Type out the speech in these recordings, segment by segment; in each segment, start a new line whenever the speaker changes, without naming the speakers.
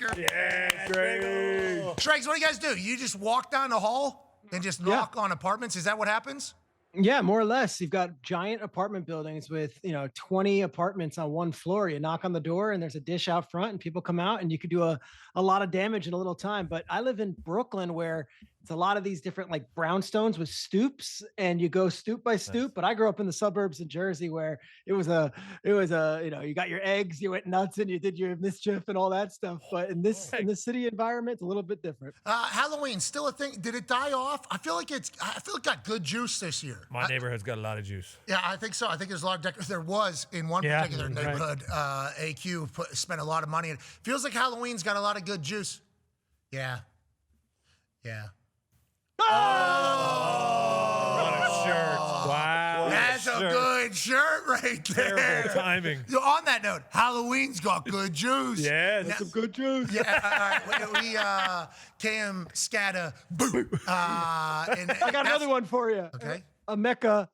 Schrager.
Yeah, Schrager.
Schrags, what do you guys do? You just walk down the hall and just knock on apartments? Is that what happens?
Yeah, more or less. You've got giant apartment buildings with, 20 apartments on one floor. You knock on the door and there's a dish out front and people come out and you could do a lot of damage in a little time. But I live in Brooklyn where it's a lot of these different like brownstones with stoops and you go stoop by stoop. But I grew up in the suburbs in Jersey where it was you got your eggs, you went nuts and you did your mischief and all that stuff. But in the city environment, it's a little bit different.
Halloween, still a thing. Did it die off? I feel like it got good juice this year.
My neighborhood's got a lot of juice.
Yeah, I think so. I think there's a lot of there was in one particular neighborhood. AQ spent a lot of money. It feels like Halloween's got a lot of good juice. Yeah.
What a shirt. Wow.
That's a good shirt right there.
Terrible timing.
So on that note, Halloween's got good juice.
Yes.
That's some good juice.
Yeah, all right. We came Skattebo.
I got another one for you.
Okay.
A Mecca,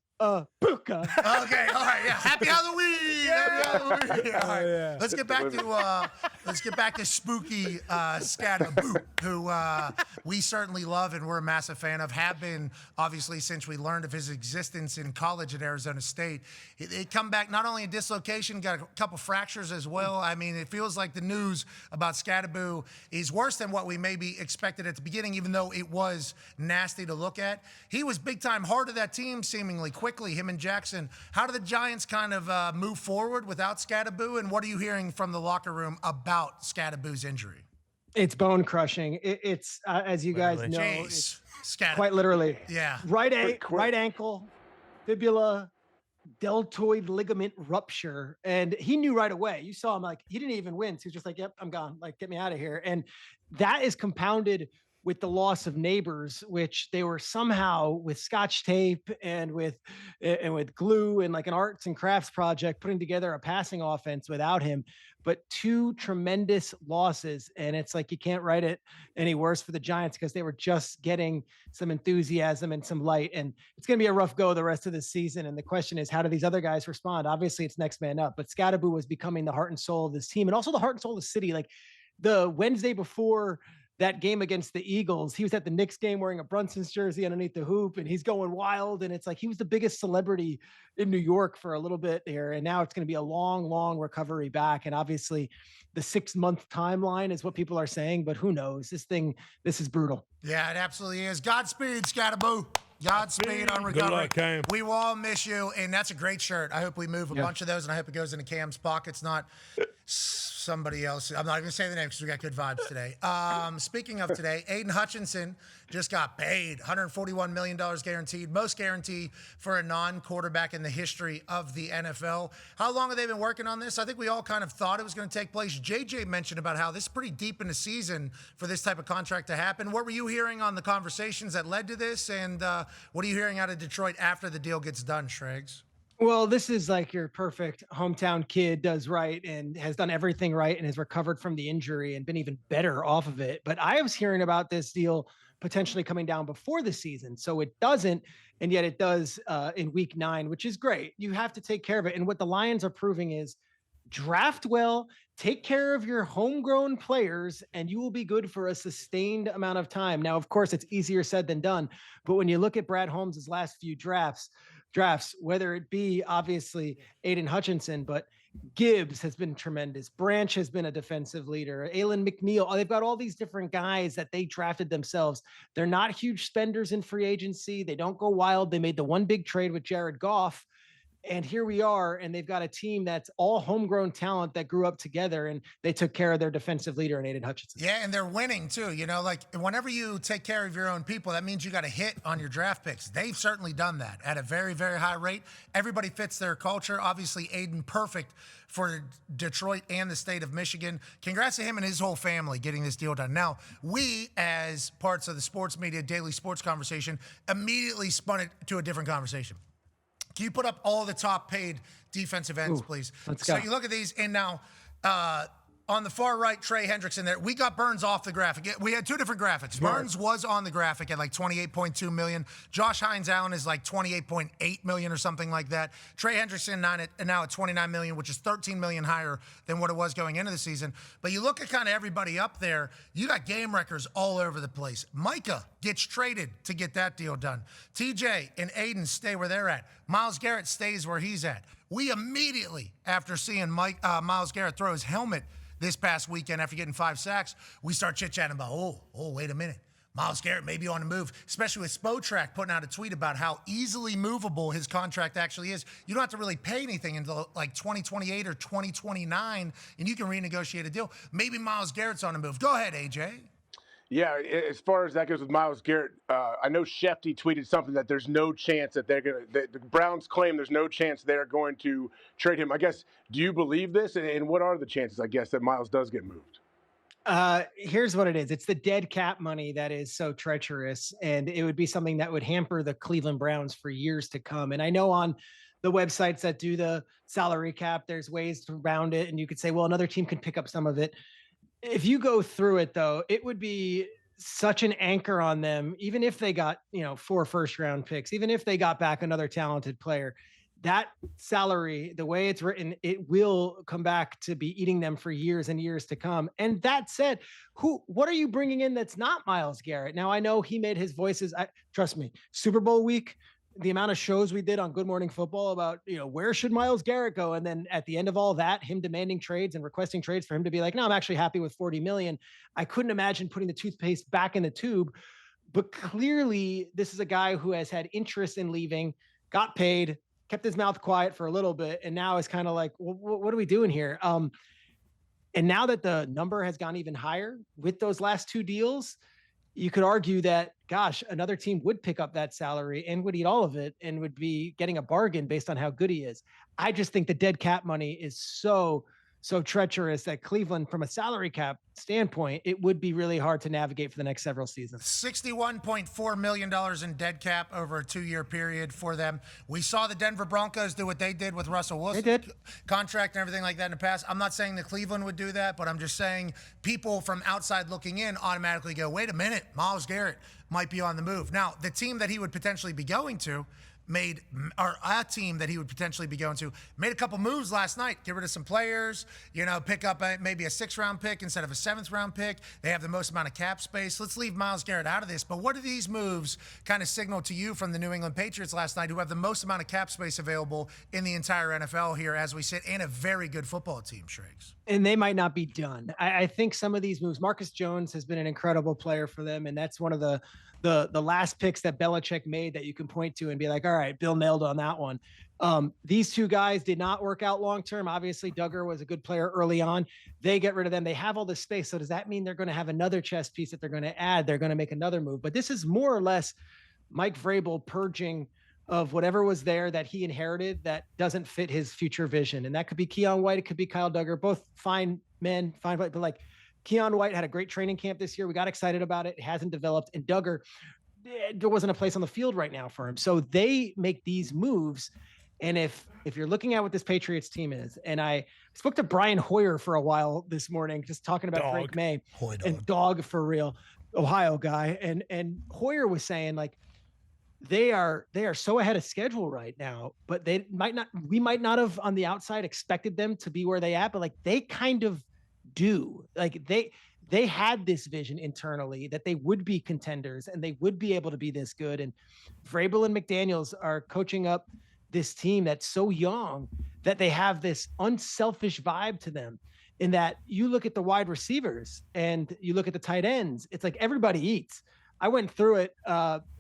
Puka.
Okay, all right, yeah. Happy Halloween! Happy Halloween! All right,
yeah.
let's get back to spooky Skattebo, who we certainly love and we're a massive fan of. Have been obviously since we learned of his existence in college at Arizona State. They come back not only in dislocation, got a couple fractures as well. I mean, it feels like the news about Skattebo is worse than what we maybe expected at the beginning, even though it was nasty to look at. He was big time hard of that team, seemingly quickly. Him and Jackson. How do the Giants kind of move forward without Skattebo? And what are you hearing from the locker room about Skattebo's injury?
It's bone crushing. It's as you guys know, it's quite literally.
Yeah.
Right ankle, fibula, deltoid ligament rupture. And he knew right away. You saw him like he didn't even wince. He was just like, yep, I'm gone. Like, get me out of here. And that is compounded with the loss of neighbors, which they were somehow with scotch tape and with glue and like an arts and crafts project putting together a passing offense without him. But two tremendous losses. And it's like you can't write it any worse for the Giants because they were just getting some enthusiasm and some light. And it's going to be a rough go the rest of the season. And the question is, how do these other guys respond? Obviously, it's next man up. But Skattebo was becoming the heart and soul of this team and also the heart and soul of the city. Like the Wednesday before that game against the Eagles, he was at the Knicks game wearing a Brunson's jersey underneath the hoop and he's going wild. And it's like, he was the biggest celebrity in New York for a little bit here. And now it's going to be a long, long recovery back. And obviously the 6-month timeline is what people are saying, but who knows? This is brutal.
Yeah, it absolutely is. Godspeed, Skattebo. Godspeed on recovery.
Good luck, Cam.
We will all miss you, and that's a great shirt. I hope we move a bunch of those, and I hope it goes into Cam's pockets, not somebody else. I'm not even going to say the name because we got good vibes today. Speaking of today, Aidan Hutchinson just got paid $141 million guaranteed, most guarantee for a non-quarterback in the history of the NFL. How long have they been working on this? I think we all kind of thought it was going to take place. JJ mentioned about how this is pretty deep in the season for this type of contract to happen. What were you hearing on the conversations that led to this, and what are you hearing out of Detroit after the deal gets done, Schrags?
Well, this is like your perfect hometown kid does right and has done everything right and has recovered from the injury and been even better off of it. But I was hearing about this deal potentially coming down before the season. So it doesn't, and yet it does in week 9, which is great. You have to take care of it. And what the Lions are proving is draft well, take care of your homegrown players, and you will be good for a sustained amount of time. Now, of course, it's easier said than done. But when you look at Brad Holmes' last few drafts, whether it be obviously Aidan Hutchinson, but Gibbs has been tremendous. Branch has been a defensive leader. Alan McNeil, they've got all these different guys that they drafted themselves. They're not huge spenders in free agency. They don't go wild. They made the one big trade with Jared Goff. And here we are, and they've got a team that's all homegrown talent that grew up together, and they took care of their defensive leader in Aidan Hutchinson.
Yeah, and they're winning too. You know, like whenever you take care of your own people, that means you got to hit on your draft picks. They've certainly done that at a very, very high rate. Everybody fits their culture. Obviously, Aidan, perfect for Detroit and the state of Michigan. Congrats to him and his whole family getting this deal done. Now, we, as parts of the sports media daily sports conversation, immediately spun it to a different conversation. Can you put up all the top paid defensive ends, please?
Let's
so
go.
you look at these, and now on the far right, Trey Hendrickson there. We got Burns off the graphic. We had two different graphics. Burns was on the graphic at like 28.2 million. Josh Hines Allen is like 28.8 million or something like that. Trey Hendrickson now at 29 million, which is 13 million higher than what it was going into the season. But you look at kind of everybody up there, you got game wreckers all over the place. Micah gets traded to get that deal done. TJ and Aidan stay where they're at. Myles Garrett stays where he's at. We immediately, after seeing Myles Garrett throw his helmet this past weekend after getting 5 sacks, we start chit-chatting about, wait a minute. Myles Garrett may be on the move, especially with Spotrac putting out a tweet about how easily movable his contract actually is. You don't have to really pay anything until like 2028 or 2029, and you can renegotiate a deal. Maybe Myles Garrett's on the move. Go ahead, AJ.
Yeah, as far as that goes with Myles Garrett, I know Shefty tweeted something that there's no chance that the Browns claim there's no chance they're going to trade him. I guess, do you believe this? And what are the chances, I guess, that Myles does get moved?
Here's what it is. It's the dead cap money that is so treacherous, and it would be something that would hamper the Cleveland Browns for years to come. And I know on the websites that do the salary cap, there's ways around it, and you could say, well, another team could pick up some of it. If you go through it, though, it would be such an anchor on them, even if they got, 4 first-round picks, even if they got back another talented player. That salary, the way it's written, it will come back to be eating them for years and years to come. And that said, what are you bringing in that's not Myles Garrett? Now, I know he made his voices. Trust me, Super Bowl week, the amount of shows we did on Good Morning Football about, where should Myles Garrett go? And then at the end of all that, him demanding trades and requesting trades for him to be like, no, I'm actually happy with 40 million. I couldn't imagine putting the toothpaste back in the tube. But clearly, this is a guy who has had interest in leaving, got paid, kept his mouth quiet for a little bit, and now is kind of like, well, what are we doing here? And now that the number has gone even higher with those last 2 deals, you could argue that, gosh, another team would pick up that salary and would eat all of it and would be getting a bargain based on how good he is. I just think the dead cap money is so treacherous that Cleveland, from a salary cap standpoint, it would be really hard to navigate for the next several seasons.
$61.4 million in dead cap over a 2-year period for them. We saw the Denver Broncos do what they did with Russell Wilson's contract and everything like that in the past. I'm not saying that Cleveland would do that, but I'm just saying people from outside looking in automatically go, wait a minute, Myles Garrett might be on the move. Now, the team that he would potentially be going to made a couple moves last night. Get rid of some players, pick up maybe a 6th-round pick instead of a 7th-round pick. They have the most amount of cap space. Let's leave Myles Garrett out of this. But what do these moves kind of signal to you from the New England Patriots last night, who have the most amount of cap space available in the entire NFL here as we sit, and a very good football team, Shrakes?
And they might not be done. I think some of these moves, Marcus Jones has been an incredible player for them, and that's one of the last picks that Belichick made that you can point to and be like, all right, Bill nailed on that one. These 2 guys did not work out long-term. Obviously, Duggar was a good player early on. They get rid of them. They have all this space. So does that mean they're going to have another chess piece that they're going to add? They're going to make another move. But this is more or less Mike Vrabel purging of whatever was there that he inherited that doesn't fit his future vision. And that could be Keon White. It could be Kyle Duggar, both fine men, but like Keon White had a great training camp this year. We got excited about it. It hasn't developed. And Duggar, there wasn't a place on the field right now for him. So they make these moves. And if you're looking at what this Patriots team is, and I spoke to Brian Hoyer for a while this morning, just talking about Frank May and dog for real, Ohio guy. And Hoyer was saying, like, they are so ahead of schedule right now, but we might not have on the outside expected them to be where they at, but like they kind of do. Like they had this vision internally that they would be contenders and they would be able to be this good. And Vrabel and McDaniels are coaching up this team that's so young that they have this unselfish vibe to them, in that you look at the wide receivers and you look at the tight ends, it's like everybody eats. I went through it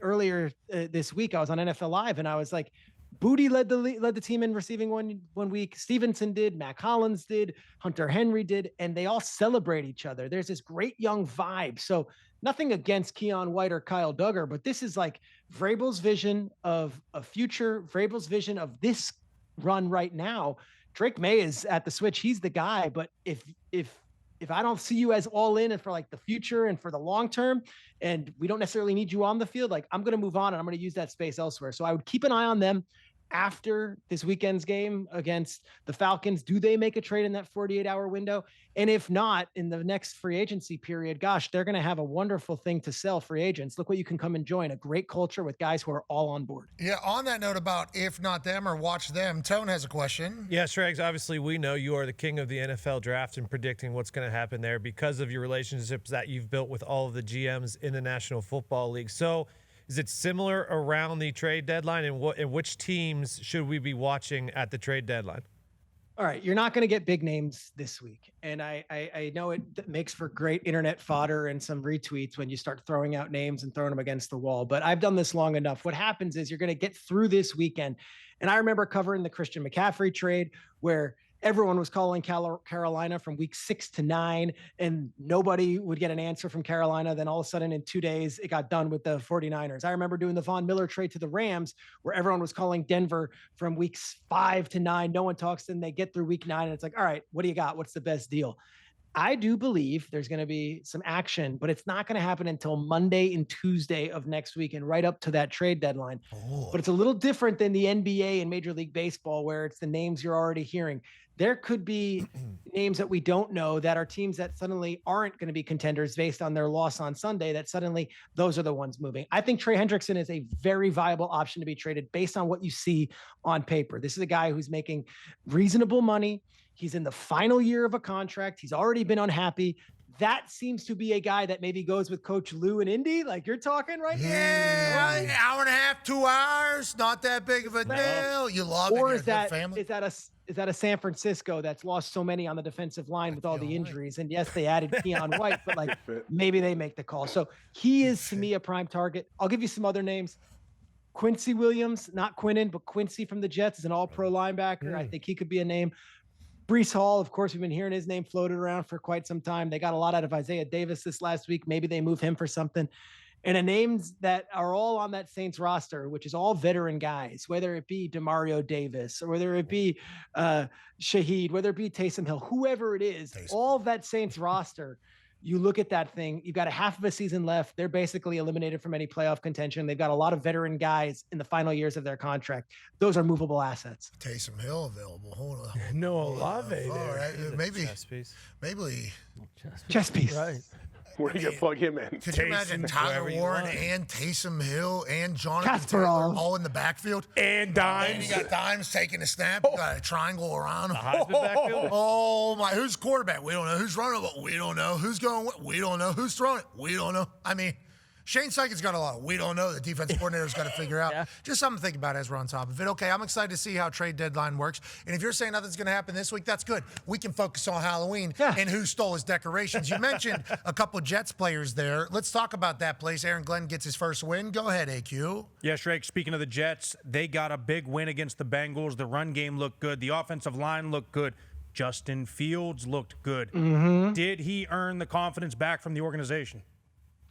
earlier this week. I was on NFL Live and I was like, Booty led the team in receiving one week. Stevenson did, Mac Hollins did, Hunter Henry did, and they all celebrate each other. There's this great young vibe. So nothing against Keon White or Kyle Duggar, but this is like Vrabel's vision of a future, Vrabel's vision of this run right now. Drake May is at the switch. He's the guy. But if I don't see you as all in and for like the future and for the long term, and we don't necessarily need you on the field, like I'm going to move on and I'm going to use that space elsewhere. So I would keep an eye on them. after this weekend's game against the Falcons? Do they make a trade in that 48-hour window? And if not, in the next free agency period, gosh, they're going to have a wonderful thing to sell free agents. Look what you can come and join, a great culture with guys who are all on board.
Yeah, on that note about if not them or watch them, Tone has a question.
Yeah, Shrags, obviously we know you are the king of the NFL draft and predicting what's going to happen there because of your relationships that you've built with all of the GMs in the National Football League. So is it similar around the trade deadline, and which teams should we be watching at the trade deadline?
All right, you're not going to get big names this week. And I know it makes for great internet fodder and some retweets when you start throwing out names and throwing them against the wall. But I've done this long enough. What happens is you're going to get through this weekend. And I remember covering the Christian McCaffrey trade where everyone was calling Carolina from week 6 to 9, and nobody would get an answer from Carolina. Then all of a sudden in 2 days, it got done with the 49ers. I remember doing the Von Miller trade to the Rams where everyone was calling Denver from weeks 5 to 9. No one talks to them. They get through week 9 and it's like, all right, what do you got? What's the best deal? I do believe there's going to be some action, but it's not going to happen until Monday and Tuesday of next week and right up to that trade deadline. But it's a little different than the NBA and Major League Baseball where it's the names you're already hearing. There could be names that we don't know that are teams that suddenly aren't going to be contenders based on their loss on Sunday, that suddenly those are the ones moving. I think Trey Hendrickson is a very viable option to be traded based on what you see on paper. This is a guy who's making reasonable money. He's in the final year of a contract. He's already been unhappy. That seems to be a guy that maybe goes with Coach Lou in Indy, like you're talking right now.
Yeah, hour and a half, 2 hours, not that big of a deal. You love
or
it.
Is that a San Francisco that's lost so many on the defensive line with all the injuries? And yes, they added Keon White, but like maybe they make the call. So he is to me a prime target. I'll give you some other names. Quincy Williams, not Quinnen, but Quincy from the Jets is an all-pro linebacker. I think he could be a name. Breece Hall, of course, we've been hearing his name floated around for quite some time. They got a lot out of Isaiah Davis this last week. Maybe they move him for something. And the names that are all on that Saints roster, which is all veteran guys, whether it be DeMario Davis or whether it be Shaheed, whether it be Taysom Hill, whoever it is, all of that Saints roster, you look at that thing, you've got a half of a season left. They're basically eliminated from any playoff contention. They've got a lot of veteran guys in the final years of their contract. Those are movable assets.
Taysom Hill available. Hold on.
No Olave there.
All right. Maybe.
Chess piece.
Right.
Where do you plug him in?
Could you imagine Tyler Warren and Taysom Hill and Jonathan
Kasparov
Taylor all in the backfield?
And
And you
Dimes.
got Dimes taking a snap. You got a triangle around him.
Heisman backfield.
Oh, my. Who's quarterback? We don't know. Who's running it? We don't know. Who's going? We don't know. Who's throwing it? We don't know. I mean, Shane Steichen's got a lot. We don't know. The defensive coordinator's got to figure out. Just something to think about as we're on top of it. Okay, I'm excited to see how trade deadline works. And if you're saying nothing's going to happen this week, that's good. We can focus on Halloween and who stole his decorations. You mentioned a couple Jets players there. Let's talk about that place. Aaron Glenn gets his first win. Go ahead, AQ.
Yeah, Shrek, speaking of the Jets, they got a big win against the Bengals. The run game looked good. The offensive line looked good. Justin Fields looked good. Did he earn the confidence back from the organization?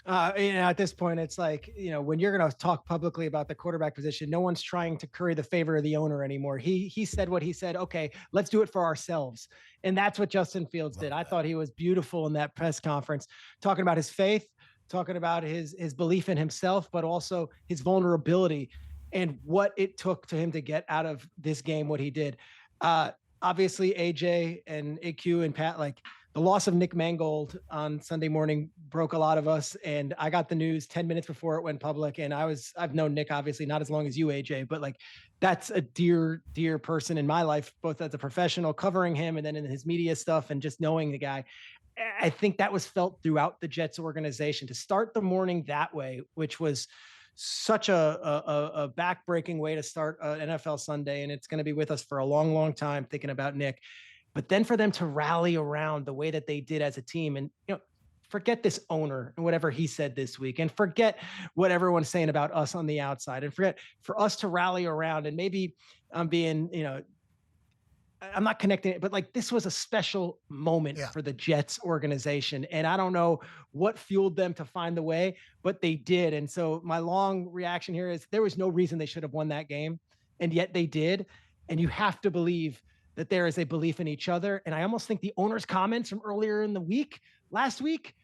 At this point, it's like, when you're going to talk publicly about the quarterback position, no one's trying to curry the favor of the owner anymore. He said what he said. Okay, let's do it for ourselves. And that's what Justin Fields did. I thought he was beautiful in that press conference, talking about his faith, talking about his belief in himself, but also his vulnerability and what it took to him to get out of this game, what he did. Obviously, AJ and AQ and Pat, like, the loss of Nick Mangold on Sunday morning broke a lot of us. And I got the news 10 minutes before it went public. And I've known Nick, obviously not as long as you, AJ, but like, that's a dear, dear person in my life, both as a professional covering him and then in his media stuff and just knowing the guy. I think that was felt throughout the Jets organization to start the morning that way, which was such a backbreaking way to start an NFL Sunday. And it's going to be with us for a long, long time thinking about Nick. But then for them to rally around the way that they did as a team and, forget this owner and whatever he said this week and forget what everyone's saying about us on the outside and forget for us to rally around. And maybe I'm being, I'm not connecting it, but like this was a special moment for the Jets organization. And I don't know what fueled them to find the way, but they did. And so my long reaction here is there was no reason they should have won that game. And yet they did. And you have to believe that there is a belief in each other. And I almost think the owner's comments from earlier in the week, last week,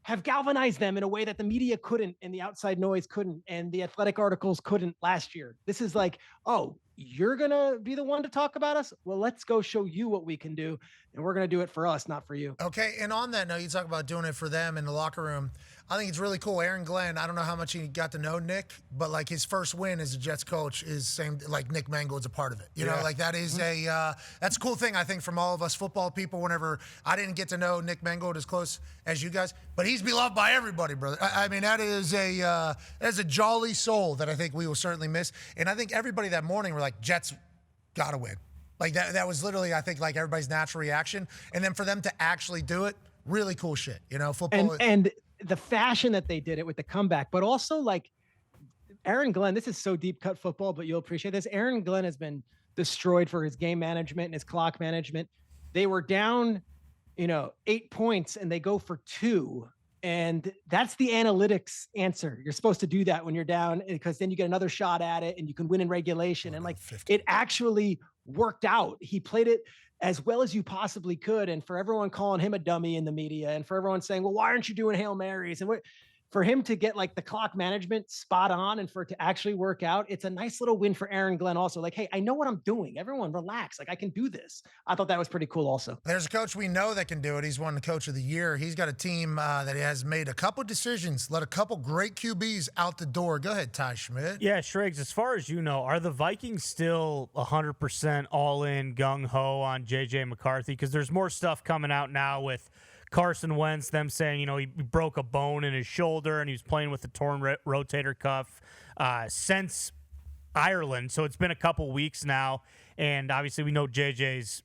have galvanized them in a way that the media couldn't and the outside noise couldn't and the athletic articles couldn't last year. This is like, oh, you're going to be the one to talk about us? Well, let's go show you what we can do, and we're going to do it for us, not for you.
Okay, and on that note, you talk about doing it for them in the locker room. I think it's really cool. Aaron Glenn, I don't know how much he got to know Nick, but like his first win as a Jets coach is same like Nick Mangold's a part of it. You know, like that is that's a cool thing I think from all of us football people. Whenever I didn't get to know Nick Mangold as close as you guys, but he's beloved by everybody, brother. I mean, that is a jolly soul that I think we will certainly miss. And I think everybody that morning were like, Jets gotta win. Like that was literally, I think, like everybody's natural reaction. And then for them to actually do it, really cool shit. You know, football.
And the fashion that they did it with the comeback, but also like Aaron Glenn, this is so deep cut football, but you'll appreciate this. Aaron Glenn has been destroyed for his game management and his clock management. They were down, 8 points and they go for 2. And that's the analytics answer. You're supposed to do that when you're down because then you get another shot at it and you can win in regulation. And like 50. It actually worked out. He played it as well as you possibly could. And for everyone calling him a dummy in the media and for everyone saying, well, why aren't you doing Hail Marys? And for him to get like the clock management spot on and for it to actually work out, it's a nice little win for Aaron Glenn also. Like, hey, I know what I'm doing. Everyone relax. Like I can do this. I thought that was pretty cool also.
There's a coach we know that can do it. He's won the coach of the year. He's got a team that has made a couple decisions, let a couple great QBs out the door. Go ahead, Ty Schmidt.
Yeah, Schrags, as far as you know, are the Vikings still 100% all in gung-ho on J.J. McCarthy? Because there's more stuff coming out now with Carson Wentz, them saying, he broke a bone in his shoulder and he was playing with a torn rotator cuff since Ireland. So it's been a couple weeks now. And obviously we know JJ's,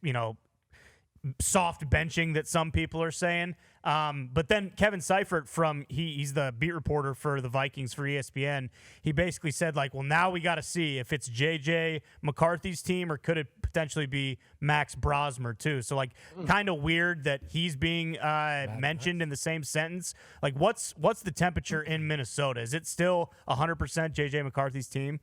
soft benching that some people are saying. But then Kevin Seifert he's the beat reporter for the Vikings for ESPN. He basically said well, now we got to see if it's JJ McCarthy's team or could it potentially be Max Brosmer too. So kind of weird that he's being mentioned in the same sentence. What's the temperature in Minnesota? Is it still 100% JJ McCarthy's team?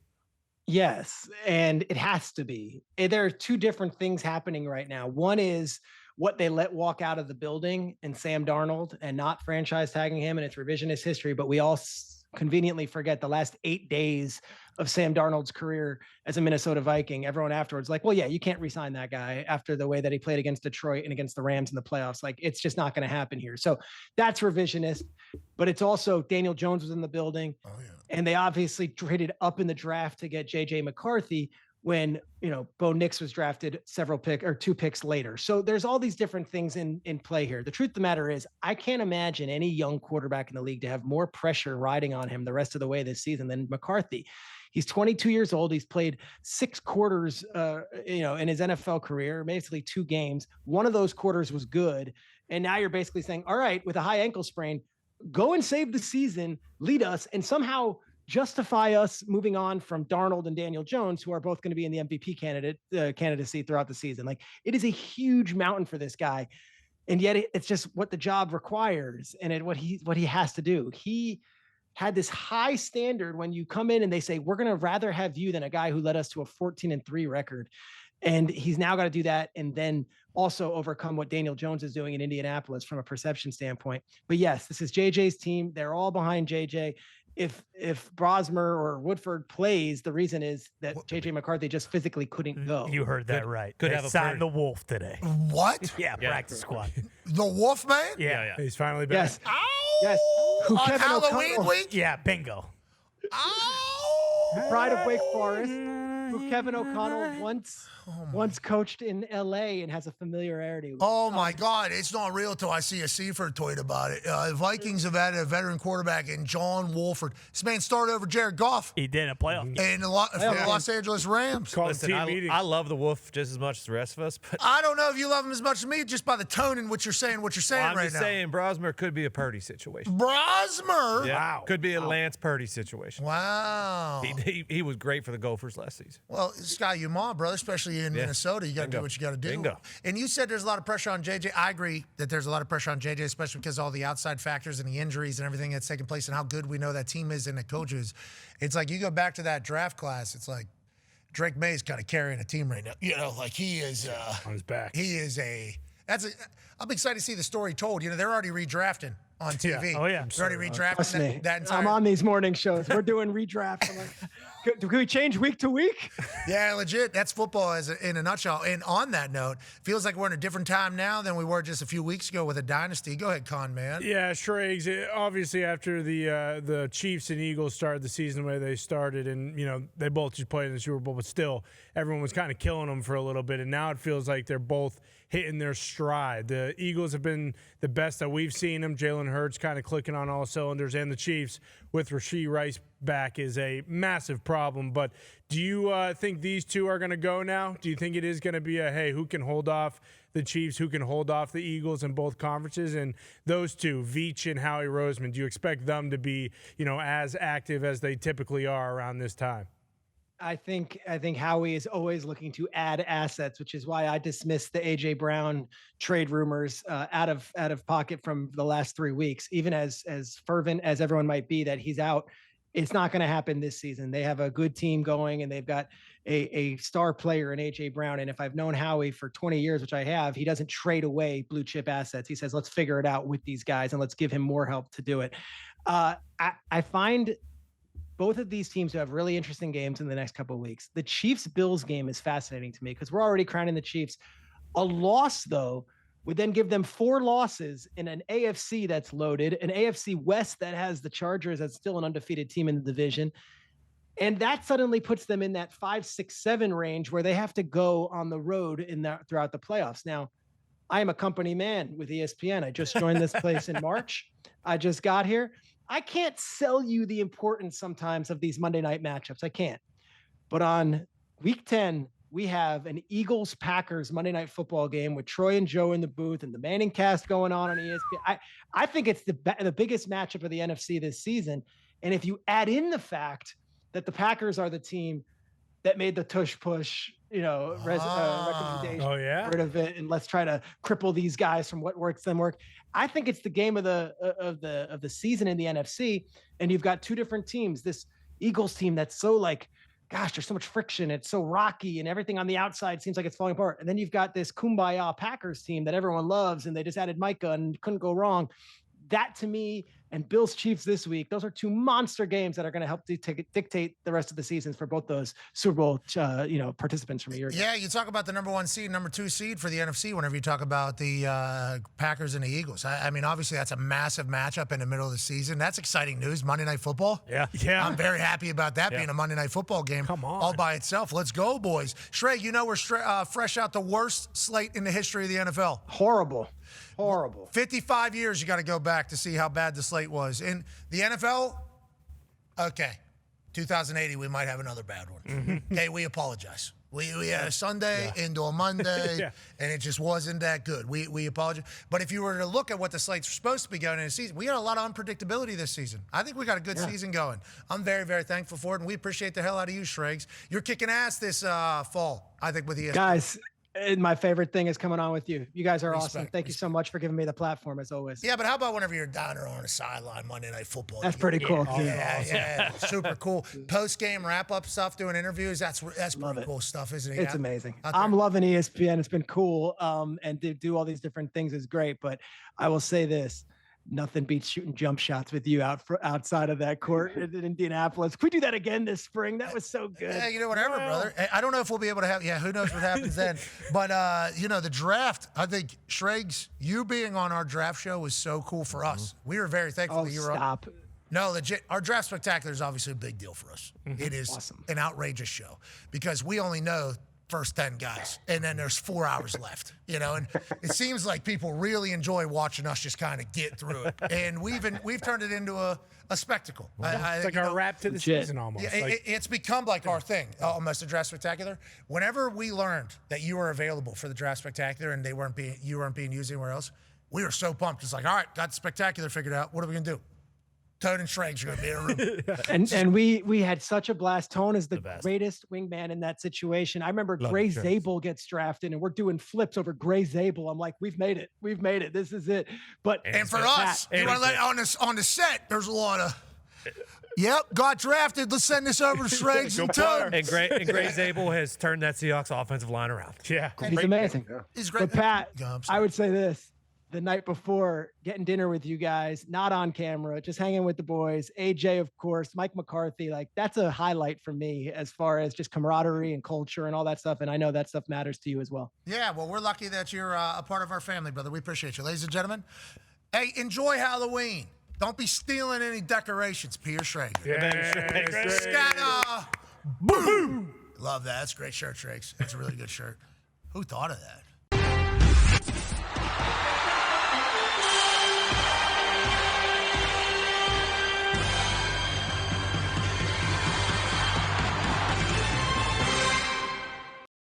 Yes, and it has to be. There are two different things happening right now. One is what they let walk out of the building and Sam Darnold and not franchise tagging him, and it's revisionist history, but we all conveniently forget the last 8 days of Sam Darnold's career as a Minnesota Viking. Everyone afterwards well, yeah, you can't re-sign that guy after the way that he played against Detroit and against the Rams in the playoffs. It's just not going to happen here. So that's revisionist, but it's also Daniel Jones was in the building. Oh, yeah. And they obviously traded up in the draft to get J.J. McCarthy when, Bo Nix was drafted 2 picks later. So there's all these different things in play here. The truth of the matter is I can't imagine any young quarterback in the league to have more pressure riding on him the rest of the way this season than McCarthy. He's 22 years old. He's played 6 quarters, in his NFL career, basically 2 games. One of those quarters was good. And now you're basically saying, all right, with a high ankle sprain, go and save the season, lead us, and somehow justify us moving on from Darnold and Daniel Jones, who are both going to be in the MVP candidacy throughout the season. It is a huge mountain for this guy. And yet it's just what the job requires and what he has to do. He had this high standard when you come in and they say, we're going to rather have you than a guy who led us to a 14-3 record. And he's now got to do that and then also overcome what Daniel Jones is doing in Indianapolis from a perception standpoint. But yes, this is JJ's team. They're all behind JJ. If Brosmer or Woodford plays, the reason is that JJ McCarthy just physically couldn't go.
You heard that right.
Could
they
have
signed the Wolf today.
What?
Yeah, practice squad.
The Wolf Man?
Yeah.
He's finally back.
Yes.
Ow!
Yes. Who
On
Kevin
Halloween
O'Connell-
week?
Yeah, bingo.
Ow!
Pride of Wake Forest, who Kevin O'Connell once coached in LA and has a familiarity with.
Oh my God, it's not real till I see a Seifert tweet about it. Vikings have added a veteran quarterback in John Wolford. This man started over Jared Goff
He did a playoff game.
in the Los Angeles Rams.
Listen, I love the Wolf just as much as the rest of us, but
I don't know if you love him as much as me just by the tone in which you're saying what you're saying
I'm
right
just
now.
saying Brosmer could be a Purdy situation.
Brosmer?
Yeah,
Wow.
could be a Lance Purdy situation.
Wow.
He was great for the Gophers last season.
Well, Scott, you ma, brother, especially in Minnesota, you got to do
Bingo.
what you got to do.
Bingo.
And you said there's a lot of pressure on JJ. I agree that there's a lot of pressure on JJ, especially because of all the outside factors and the injuries and everything that's taking place and how good we know that team is and the coaches. It's like you go back to that draft class, it's like Drake May's kind of carrying a team right now. He is
on his back.
I'm excited to see the story told. They're already redrafting on TV.
Oh, yeah.
We already redrafted
Trust me,
that entire.
I'm on these morning shows. We're doing redraft. I'm like, can we change week to week?
Yeah, legit. That's football in a nutshell. And on that note, feels like we're in a different time now than we were just a few weeks ago with a dynasty. Go ahead, Con Man.
Yeah, Schrags. Obviously, after the Chiefs and Eagles started the season the way they started, and they both just played in the Super Bowl, but still, everyone was kind of killing them for a little bit, and now it feels like they're both hitting their stride. The Eagles have been the best that we've seen them. Jalen Hurts kind of clicking on all cylinders, and the Chiefs with Rashee Rice back is a massive problem. But do you think these two are going to go now? Do you think it is going to be a, hey, who can hold off the Chiefs, who can hold off the Eagles in both conferences? And those two, Veach and Howie Roseman, do you expect them to be, as active as they typically are around this time?
I think Howie is always looking to add assets, which is why I dismissed the AJ Brown trade rumors out of pocket from the last 3 weeks. Even as fervent as everyone might be that he's out, it's not going to happen this season. They have a good team going, and they've got a star player in AJ Brown. And if I've known Howie for 20 years, which I have, he doesn't trade away blue chip assets. He says, let's figure it out with these guys and let's give him more help to do it. I find both of these teams have really interesting games in the next couple of weeks. The Chiefs-Bills game is fascinating to me because we're already crowning the Chiefs. A loss, though, would then give them 4 losses in an AFC that's loaded, an AFC West that has the Chargers as still an undefeated team in the division. And that suddenly puts them in that 5, 6, 7 range where they have to go on the road throughout the playoffs. Now, I am a company man with ESPN. I just joined this place in March. I just got here. I can't sell you the importance sometimes of these Monday night matchups. I can't. But on week 10, we have an Eagles-Packers Monday night football game with Troy and Joe in the booth and the Manning cast going on ESPN. I think it's the biggest matchup of the NFC this season. And if you add in the fact that the Packers are the team that made the tush push, recommendation, rid of it, and let's try to cripple these guys from what works them work. I think it's the game of the season in the NFC, and you've got two different teams. This Eagles team that's so gosh, there's so much friction. It's so rocky, and everything on the outside seems like it's falling apart. And then you've got this kumbaya Packers team that everyone loves, and they just added Micah and couldn't go wrong. That to me, and Bills Chiefs this week, those are two monster games that are going to help dictate the rest of the seasons for both those Super Bowl participants from a year ago.
Yeah, you talk about the number 1 seed, number 2 seed for the NFC whenever you talk about the Packers and the Eagles. I mean, obviously that's a massive matchup in the middle of the season. That's exciting news. Monday Night Football.
Yeah.
I'm very happy about that being a Monday Night Football game.
Come on.
All by itself. Let's go, boys. Shrey, we're fresh out the worst slate in the history of the NFL.
Horrible.
55 years you got to go back to see how bad the slate was. In the NFL, okay, 2080, we might have another bad one.
Mm-hmm.
Okay, we apologize. We had a Sunday into a Monday, and it just wasn't that good. We apologize. But if you were to look at what the slate's supposed to be going in the season, we got a lot of unpredictability this season. I think we got a good season going. I'm very, very thankful for it, and we appreciate the hell out of you, Shregs. You're kicking ass this fall, I think, with ESPN.
Guys, and my favorite thing is coming on with you. You guys are awesome. Thank you so much for giving me the platform, as always.
Yeah, but how about whenever you're down or on a sideline Monday Night Football?
That's pretty cool.
Yeah, super cool. Post-game wrap-up stuff, doing interviews, that's pretty cool stuff, isn't it?
It's amazing. I'm loving ESPN. It's been cool, and to do all these different things is great. But I will say this. Nothing beats shooting jump shots with you outside of that court in Indianapolis. Can we do that again this spring? That was so good.
Yeah, whatever, brother. I don't know if we'll be able to have. Yeah, who knows what happens then? But the draft. I think Shregs, you being on our draft show was so cool for us. We were very thankful that you were
stop.
No, legit. Our draft spectacular is obviously a big deal for us. It is an outrageous show because we only know first 10 guys, and then there's 4 hours left, and it seems like people really enjoy watching us just kind of get through it, and we've turned it into a spectacle.
It's like our wrap to the season almost.
Yeah, it's become like our thing, almost a draft spectacular. Whenever we learned that you were available for the draft spectacular and you weren't being used anywhere else, we were so pumped. It's like, all right, got the spectacular figured out. What are we gonna do? Toad and Shregs are going to be in a room.
And we had such a blast. Tone is the greatest wingman in that situation. I remember Gray Zabel gets drafted, and we're doing flips over Gray Zabel. I'm like, we've made it. This is it. But
and for us, you want to let on the set, there's a lot of. Yep, got drafted. Let's send this over to Shregs and Toad.
And Gray Zabel has turned that Seahawks offensive line around.
Yeah,
he's amazing.
He's great.
But Pat, I would say this. the night before, getting dinner with you guys, not on camera, just hanging with the boys. AJ, of course, Mike McCarthy. Like, that's a highlight for me as far as just camaraderie and culture and all that stuff. And I know that stuff matters to you as well.
Yeah, well, we're lucky that you're a part of our family, brother. We appreciate you. Ladies and gentlemen, hey, enjoy Halloween. Don't be stealing any decorations. Peter Schrager. Skattebo. Boom. Love that. That's a great shirt, Shrakes. That's a really good shirt. Who thought of that?